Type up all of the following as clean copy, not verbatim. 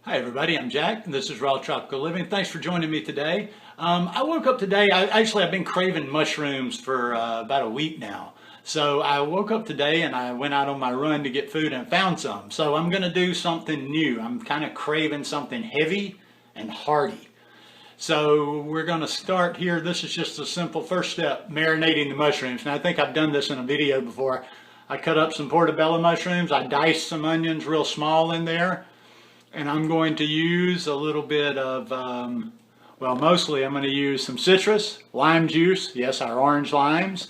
Hi everybody, I'm Jack and this is Raw Tropical Living. Thanks for joining me today. I woke up today, I've been craving mushrooms for about a week now. So I woke up today and I went out on my run to get food and found some. So I'm going to do something new. I'm kind of craving something heavy and hearty. So we're going to start here. This is just a simple first step, marinating the mushrooms. And I think I've done this in a video before. I cut up some portobello mushrooms. I diced some onions real small in there. And I'm going to use a little bit of, mostly I'm going to use some citrus, lime juice, yes, our orange limes,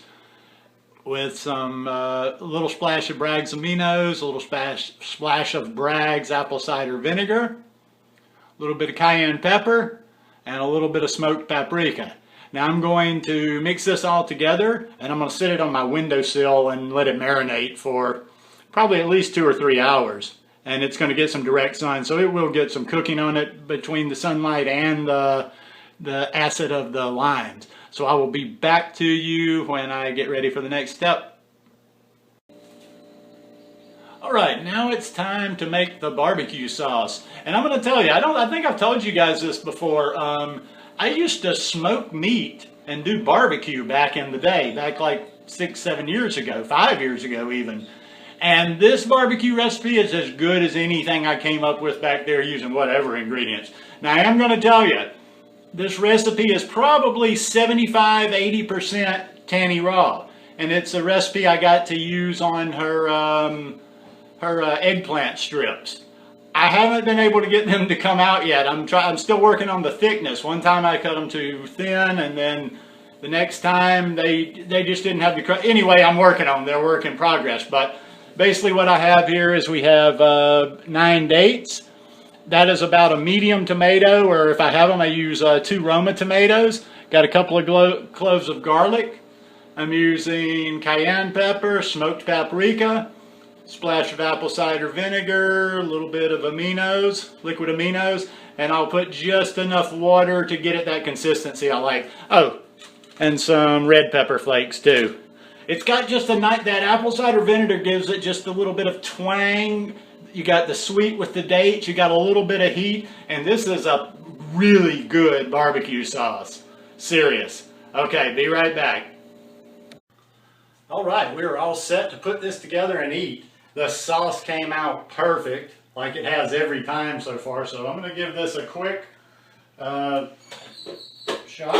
with some little splash of Bragg's aminos, a little splash of Bragg's apple cider vinegar, a little bit of cayenne pepper, and a little bit of smoked paprika. Now I'm going to mix this all together, and I'm going to sit it on my windowsill and let it marinate for probably at least 2 or 3 hours. And it's going to get some direct sun, so it will get some cooking on it between the sunlight and the acid of the limes. So I will be back to you when I get ready for the next step. Alright, now it's time to make the barbecue sauce. And I'm going to tell you, I think I've told you guys this before. I used to smoke meat and do barbecue back in the day, back like 6, 7 years ago, 5 years ago even. And this barbecue recipe is as good as anything I came up with back there using whatever ingredients. Now I am going to tell you, this recipe is probably 75–80% Tanny Raw. And it's a recipe I got to use on her eggplant strips. I haven't been able to get them to come out yet. I'm still working on the thickness. One time I cut them too thin, and then the next time they just didn't have the... Anyway, I'm working on them. They're work in progress. But basically what I have here is we have 9 dates. That is about a medium tomato, or if I have them, I use 2 Roma tomatoes. Got a couple of cloves of garlic. I'm using cayenne pepper, smoked paprika, splash of apple cider vinegar, a little bit of aminos, liquid aminos, and I'll put just enough water to get it that consistency I like. Oh, and some red pepper flakes too. It's got just that apple cider vinegar gives it just a little bit of twang. You got the sweet with the dates, you got a little bit of heat, and this is a really good barbecue sauce. Serious. Okay, be right back. All right, we're all set to put this together and eat. The sauce came out perfect, like it has every time so far, so I'm going to give this a quick shot.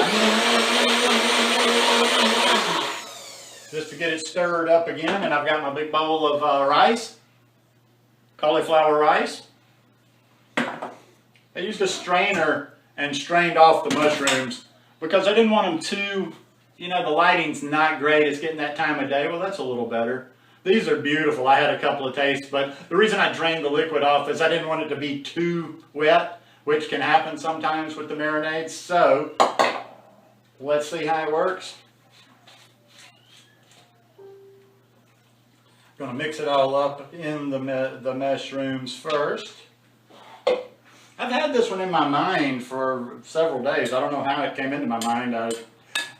Just to get it stirred up again, and I've got my big bowl of rice, cauliflower rice. I used a strainer and strained off the mushrooms because I didn't want them too, the lighting's not great. It's getting that time of day. Well, that's a little better. These are beautiful. I had a couple of tastes, but the reason I drained the liquid off is I didn't want it to be too wet, which can happen sometimes with the marinades. So let's see how it works. Going to mix it all up in the mushrooms first. I've had this one in my mind for several days. I don't know how it came into my mind. I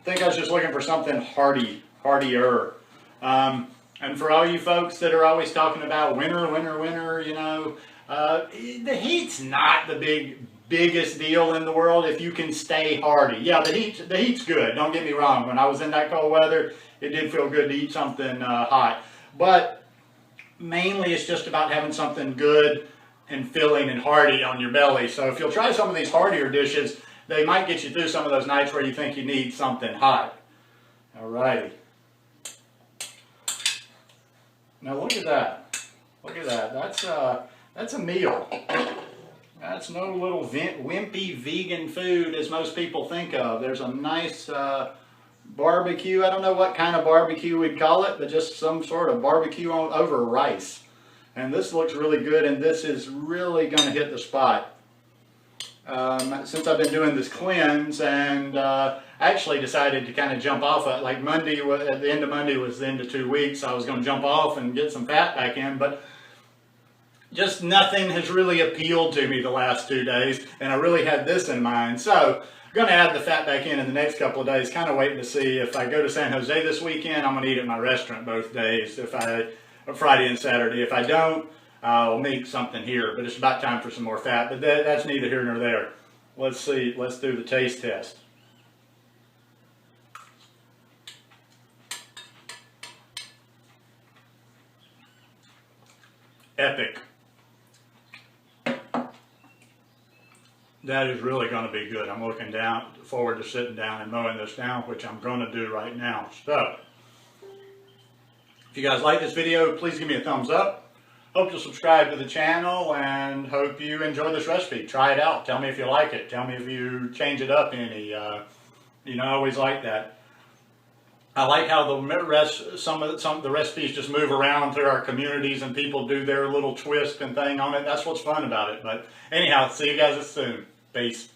think I was just looking for something heartier. And for all you folks that are always talking about winter, the heat's not the biggest deal in the world if you can stay hearty. Yeah, the heat's good. Don't get me wrong. When I was in that cold weather, it did feel good to eat something hot. But mainly it's just about having something good and filling and hearty on your belly. So if you'll try some of these heartier dishes, they might get you through some of those nights where you think you need something hot. Alrighty. Now look at that. Look at that. That's a meal. That's no little wimpy vegan food as most people think of. There's a nice barbecue. I don't know what kind of barbecue we'd call it, but just some sort of barbecue over rice. And this looks really good, and this is really going to hit the spot. Since I've been doing this cleanse, and I actually decided to kind of jump off it. Like Monday, at the end of Monday was the end of 2 weeks. I was going to jump off and get some fat back in, but just nothing has really appealed to me the last 2 days, and I really had this in mind. So I'm going to add the fat back in the next couple of days, kind of waiting to see if I go to San Jose this weekend. I'm going to eat at my restaurant both days, Friday and Saturday. If I don't, We'll make something here, but it's about time for some more fat. But that's neither here nor there. Let's see. Let's do the taste test. Epic. That is really going to be good. I'm looking forward to sitting down and mowing this down, which I'm going to do right now. So, if you guys like this video, please give me a thumbs up. Hope you'll subscribe to the channel and hope you enjoy this recipe. Try it out. Tell me if you like it. Tell me if you change it up any. You know, I always like that. I like how some of the recipes just move around through our communities and people do their little twist and thing on it. That's what's fun about it. But anyhow, see you guys soon. Peace.